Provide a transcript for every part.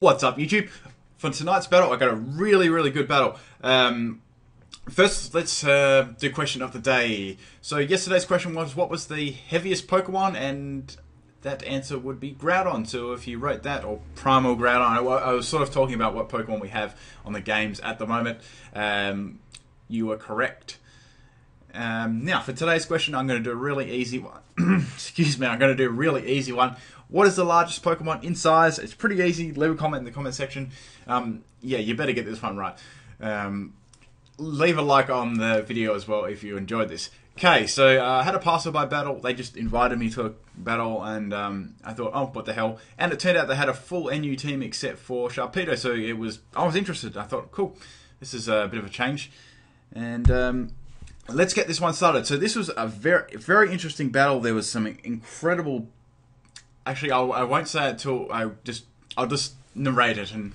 What's up, YouTube? For tonight's battle, I got a really good battle. First, let's do question of the day. So yesterday's question was, what was the heaviest Pokemon? And that answer would be Groudon. So if you wrote that, or Primal Groudon, I was sort of talking about what Pokemon we have on the games at the moment. You were correct. Now, for today's question, I'm going to do a really easy one. Excuse me, I'm going to do a really easy one. What is the largest Pokemon in size? It's pretty easy. Leave a comment in the comment section. Yeah, you better get this one right. Leave a like on the video as well if you enjoyed this. Okay, so I had a passerby battle. They just invited me to a battle, and I thought, oh, what the hell? And it turned out they had a full NU team except for Sharpedo, so I was interested. I thought, cool, this is a bit of a change. And let's get this one started. So this was a very interesting battle. There was some incredible... Actually, I won't say it till I'll just narrate it, and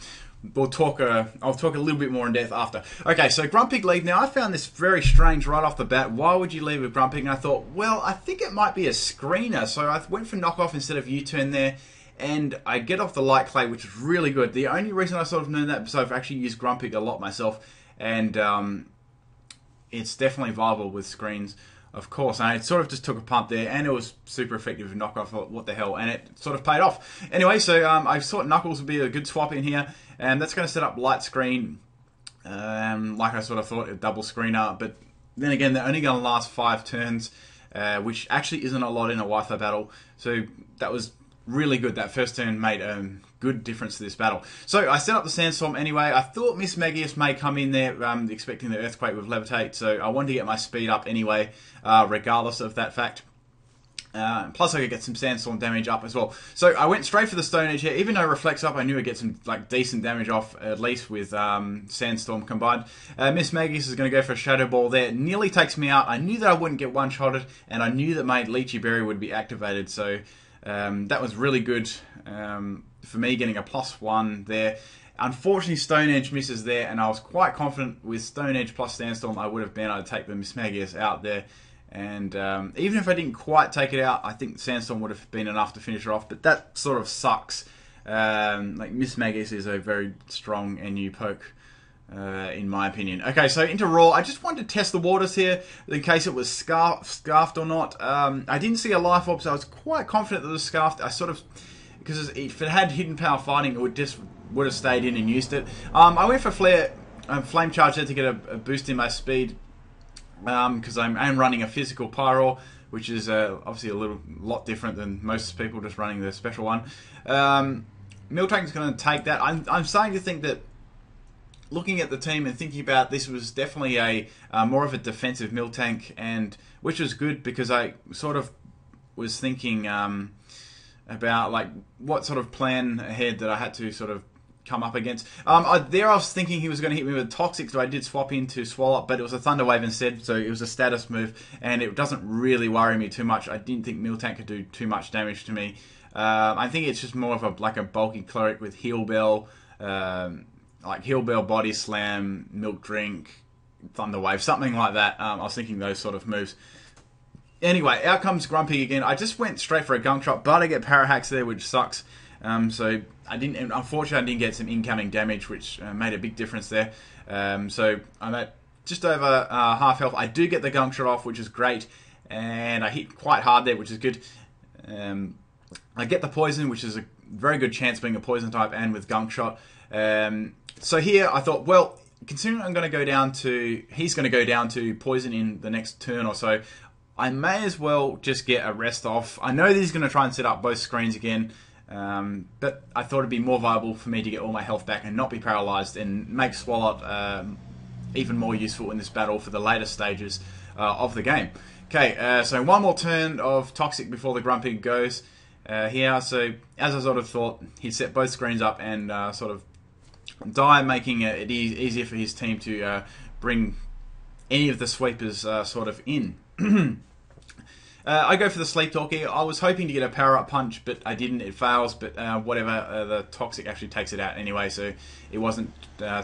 I'll talk a little bit more in depth after. Okay, so Grumpig lead. Now, I found this very strange right off the bat. Why would you lead with Grumpig? And I thought, well, I think it might be a screener. So I went for knockoff instead of U-turn there, and I get off the light clay, which is really good. The only reason I sort of known that because I've actually used Grumpig a lot myself, and it's definitely viable with screens. Of course, and I sort of just took a punt there, and it was super effective with knockoff. What the hell? And it sort of paid off. Anyway, so I thought Knuckles would be a good swap in here, and that's going to set up light screen, like I sort of thought, a double screener. But then again, they're only going to last 5 turns, which actually isn't a lot in a Wi-Fi battle. So that was really good. That first turn made a good difference to this battle. So I set up the Sandstorm anyway. I thought Mismagius may come in there, expecting the Earthquake with Levitate, so I wanted to get my speed up anyway, regardless of that fact. Plus I could get some Sandstorm damage up as well. So I went straight for the Stone Edge here. Even though Reflects up, I knew I'd get some decent damage off, at least with Sandstorm combined. Mismagius is going to go for a Shadow Ball there. It nearly takes me out. I knew that I wouldn't get one-shotted, and I knew that my Leechy Berry would be activated, so that was really good for me, getting a +1 there. Unfortunately, Stone Edge misses there, and I was quite confident with Stone Edge plus Sandstorm I would have been able to take the Mismagius out there. And even if I didn't quite take it out, I think Sandstorm would have been enough to finish it off, but that sort of sucks. Mismagius is a very strong NU poke, in my opinion. Okay, so into Raw. I just wanted to test the waters here in case it was scarfed or not. I didn't see a Life Orb, so I was quite confident that it was scarfed. I sort of... because if it had Hidden Power Fighting, it would have stayed in and used it. I went for Flame Charge there to get a boost in my speed, because I'm running a physical Pyro, which is obviously a lot different than most people just running the special one. Miltank's going to take that. I'm starting to think that, looking at the team and thinking about this, was definitely a more of a defensive Miltank, and which was good because I sort of was thinking about what sort of plan ahead that I had to sort of come up against. I was thinking he was going to hit me with Toxic, so I did swap into Swallow, but it was a Thunder Wave instead, so it was a status move, and it doesn't really worry me too much. I didn't think Miltank could do too much damage to me. I think it's just more of a bulky Cleric with Heal Bell, Heal Bell, Body Slam, Milk Drink, Thunder Wave, something like that. I was thinking those sort of moves. Anyway, out comes Grumpy again. I just went straight for a Gunk Shot, but I get Parahax there, which sucks. So unfortunately, I didn't get some incoming damage, which made a big difference there. So I'm at just over half health. I do get the Gunk Shot off, which is great, and I hit quite hard there, which is good. I get the Poison, which is a very good chance being a Poison type, and with Gunk Shot. So here I thought, well, considering he's going to go down to Poison in the next turn or so, I may as well just get a rest off. I know that he's going to try and set up both screens again, but I thought it'd be more viable for me to get all my health back and not be paralyzed, and make Swalot even more useful in this battle for the later stages of the game. Okay, so one more turn of Toxic before the Grumpig goes here. So as I sort of thought, he'd set both screens up and sort of die, making it easier for his team to bring any of the sweepers sort of in. I go for the Sleep Talk here. I was hoping to get a Power Up Punch, but I didn't. It fails, but whatever. The Toxic actually takes it out anyway, so it wasn't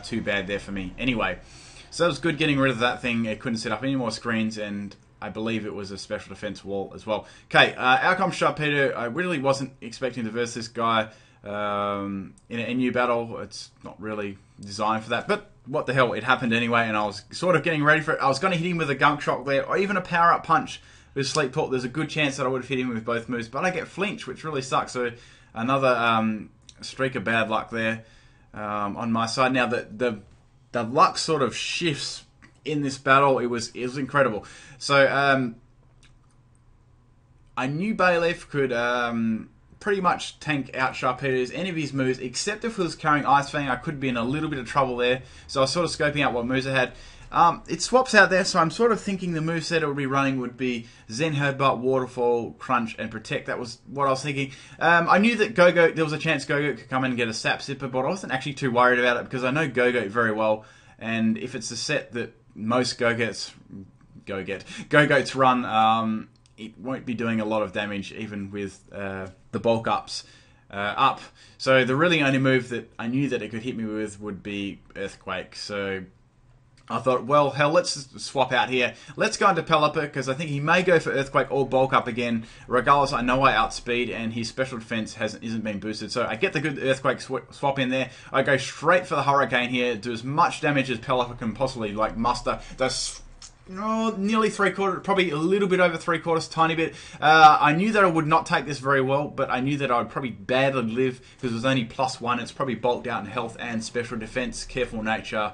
too bad there for me. Anyway, so that was good getting rid of that thing. It couldn't set up any more screens, and I believe it was a special defense wall as well. Okay, out comes Sharpedo. I really wasn't expecting to verse this guy. in a new battle. It's not really designed for that, but what the hell, it happened anyway, and I was sort of getting ready for it. I was going to hit him with a gunk shot there, or even a power-up punch with Sleep Talk. There's a good chance that I would have hit him with both moves, but I get flinch, which really sucks. So another streak of bad luck there on my side. Now, the luck sort of shifts in this battle. It was incredible. So I knew Bayleef could pretty much tank out Sharpedo's any of his moves, except if he was carrying Ice Fang. I could be in a little bit of trouble there. So I was sort of scoping out what moves I had. It swaps out there, so I'm sort of thinking the moveset it would be running would be Zen Headbutt, Waterfall, Crunch, and Protect. That was what I was thinking. I knew that Go-Go, there was a chance Go-Go could come in and get a Sap Sipper, but I wasn't actually too worried about it because I know Go-Go very well, and if it's a set that most Go-Goats run, it won't be doing a lot of damage, even with the bulk ups up. So the really only move that I knew that it could hit me with would be Earthquake. So I thought, well, hell, let's swap out here. Let's go into Pelipper, because I think he may go for Earthquake or bulk up again. Regardless, I know I outspeed, and his special defense isn't been boosted. So I get the good Earthquake swap in there. I go straight for the Hurricane here, do as much damage as Pelipper can possibly muster. Does nearly 3/4, probably a little bit over 3/4, tiny bit. I knew that I would not take this very well, but I knew that I would probably badly live because it was only +1. It's probably bulked out in health and special defense, careful nature,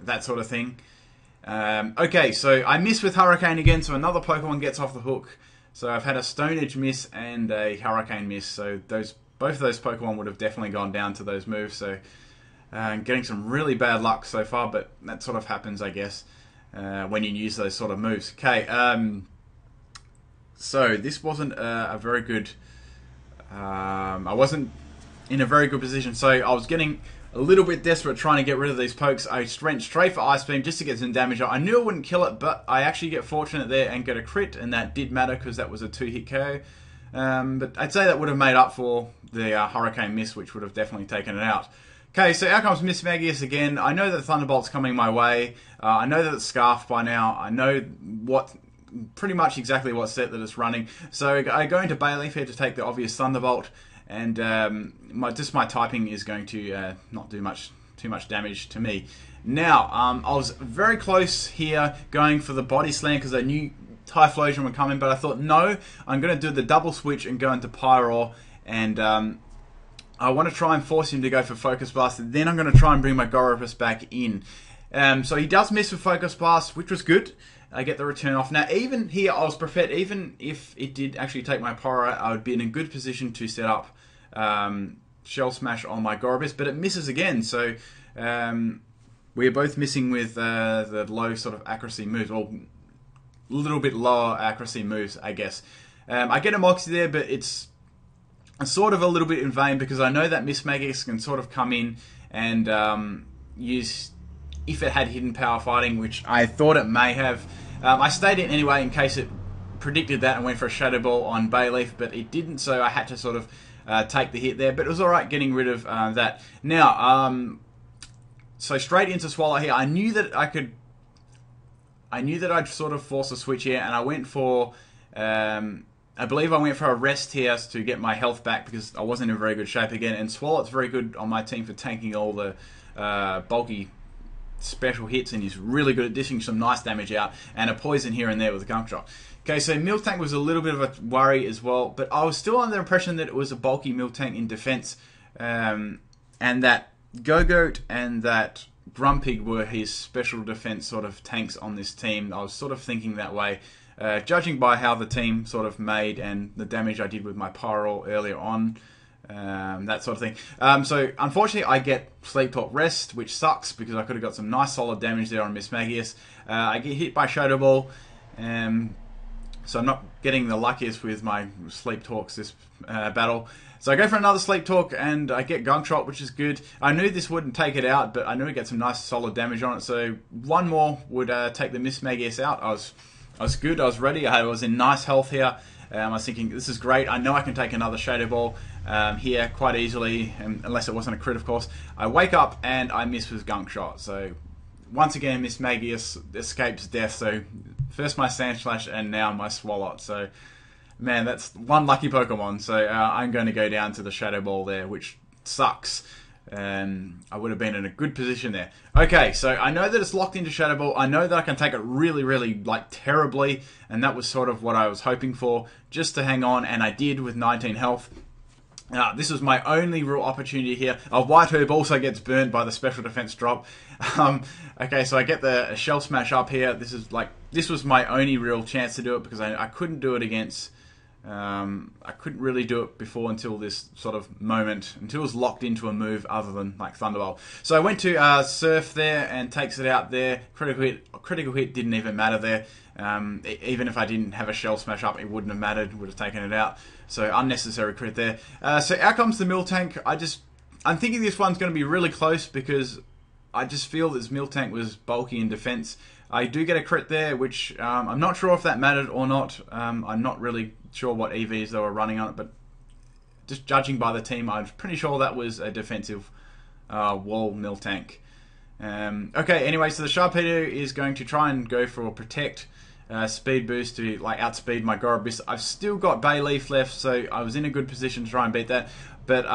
that sort of thing. Okay, so I miss with Hurricane again, so another Pokemon gets off the hook. So I've had a Stone Edge miss and a Hurricane miss, so both of those Pokemon would have definitely gone down to those moves. So getting some really bad luck so far, but that sort of happens, I guess, when you use those sort of moves. Okay, so this wasn't a very good... I wasn't in a very good position, so I was getting a little bit desperate trying to get rid of these pokes. I went straight for Ice Beam just to get some damage. I knew I wouldn't kill it, but I actually get fortunate there and get a crit, and that did matter because that was a 2-hit KO. But I'd say that would have made up for the Hurricane miss, which would have definitely taken it out. Okay, so out comes Mismagius again. I know that Thunderbolt's coming my way. I know that it's Scarf by now. I know pretty much exactly what set that it's running. So I go into Bayleef here to take the obvious Thunderbolt, and my typing is going to not do too much damage to me. Now, I was very close here going for the Body Slam because I knew Typhlosion would come in, but I thought, no, I'm going to do the double switch and go into Pyroar, and I want to try and force him to go for Focus Blast, and then I'm going to try and bring my Goropus back in. So he does miss with Focus Blast, which was good. I get the return off. Now, even here, I was prepared, even if it did actually take my Pyro, I would be in a good position to set up Shell Smash on my Goropus, but it misses again. So we're both missing with the low sort of accuracy moves, or a little bit lower accuracy moves, I guess. I get a Moxie there, but it's sort of a little bit in vain because I know that Mismagius can sort of come in and use, if it had hidden power fighting, which I thought it may have. I stayed in anyway in case it predicted that and went for a Shadow Ball on Bayleef, but it didn't, so I had to sort of take the hit there, but it was alright getting rid of that. Now, so straight into Swallow here. I knew that I'd sort of force a switch here, and I went for, I believe I went for a rest here to get my health back because I wasn't in very good shape again, and Swallow's very good on my team for tanking all the bulky special hits, and he's really good at dishing some nice damage out, and a poison here and there with a Gunk Shot. Okay, so Miltank was a little bit of a worry as well, but I was still under the impression that it was a bulky Miltank in defense, and that Go-Goat and that Grumpig were his special defense sort of tanks on this team. I was sort of thinking that way, judging by how the team sort of made and the damage I did with my Pyro earlier on. That sort of thing. So unfortunately I get Sleep Talk Rest, which sucks because I could have got some nice solid damage there on Mismagius. I get hit by Shadow Ball, so I'm not getting the luckiest with my Sleep Talks this battle. So I go for another Sleep Talk and I get Gunk Shot, which is good. I knew this wouldn't take it out, but I knew I'd get some nice solid damage on it. So one more would take the Mismagius out. I was good, I was ready, I was in nice health here. I was thinking, this is great, I know I can take another Shadow Ball here quite easily, unless it wasn't a crit, of course. I wake up and I miss with Gunk Shot. So once again, Mismagius escapes death. So first my Sand Slash and now my Swalot. So Man, that's one lucky Pokemon. So I'm going to go down to the Shadow Ball there, which sucks. I would have been in a good position there. Okay, so I know that it's locked into Shadow Ball. I know that I can take it really, really, like, terribly. And that was sort of what I was hoping for, just to hang on. And I did with 19 health. This was my only real opportunity here. White Herb also gets burned by the special defense drop. Okay, so I get the Shell Smash up here. This was my only real chance to do it because I couldn't do it against... I couldn't really do it before until this sort of moment, until it was locked into a move other than like Thunderbolt. So I went to Surf there and takes it out there. Critical hit didn't even matter there. Even if I didn't have a Shell Smash up, it wouldn't have mattered. Would have taken it out. So unnecessary crit there. So out comes the Miltank. I'm thinking this one's going to be really close because I just feel this Miltank was bulky in defense. I do get a crit there, which I'm not sure if that mattered or not. I'm not really sure what EVs they were running on it, but just judging by the team, I'm pretty sure that was a defensive wall Miltank. Okay, anyway, so the Sharpedo is going to try and go for a Protect speed boost to like outspeed my Gorebyss. I've still got Bayleaf left, so I was in a good position to try and beat that, but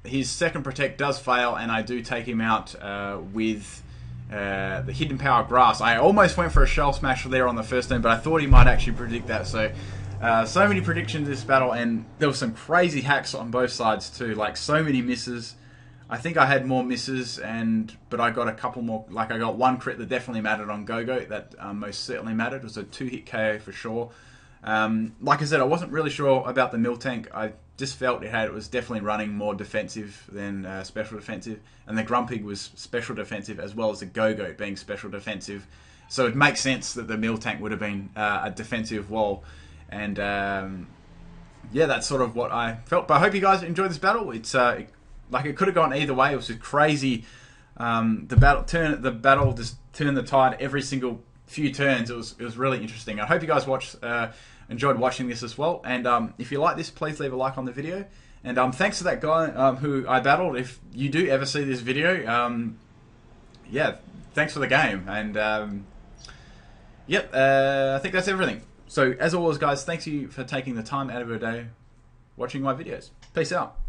his second Protect does fail, and I do take him out with... the Hidden Power Grass. I almost went for a Shell Smash there on the first turn, but I thought he might actually predict that. So, so many predictions this battle, and there were some crazy hacks on both sides too. Like so many misses. I think I had more misses, but I got a couple more. Like I got one crit that definitely mattered on Go-Go. That most certainly mattered. It was a 2-hit KO for sure. Like I said, I wasn't really sure about the Miltank. I just felt it was definitely running more defensive than special defensive, and the Grumpig was special defensive as well as the Go-Go being special defensive. So it makes sense that the Miltank would have been a defensive wall, and yeah, that's sort of what I felt. But I hope you guys enjoyed this battle. It's like it could have gone either way. It was just crazy. The battle just turned the tide every single few turns. It was really interesting. I hope you guys enjoyed watching this as well. And if you like this, please leave a like on the video. And thanks to that guy who I battled. If you do ever see this video, yeah, thanks for the game. And yep, I think that's everything. So as always, guys, thanks you for taking the time out of your day watching my videos. Peace out.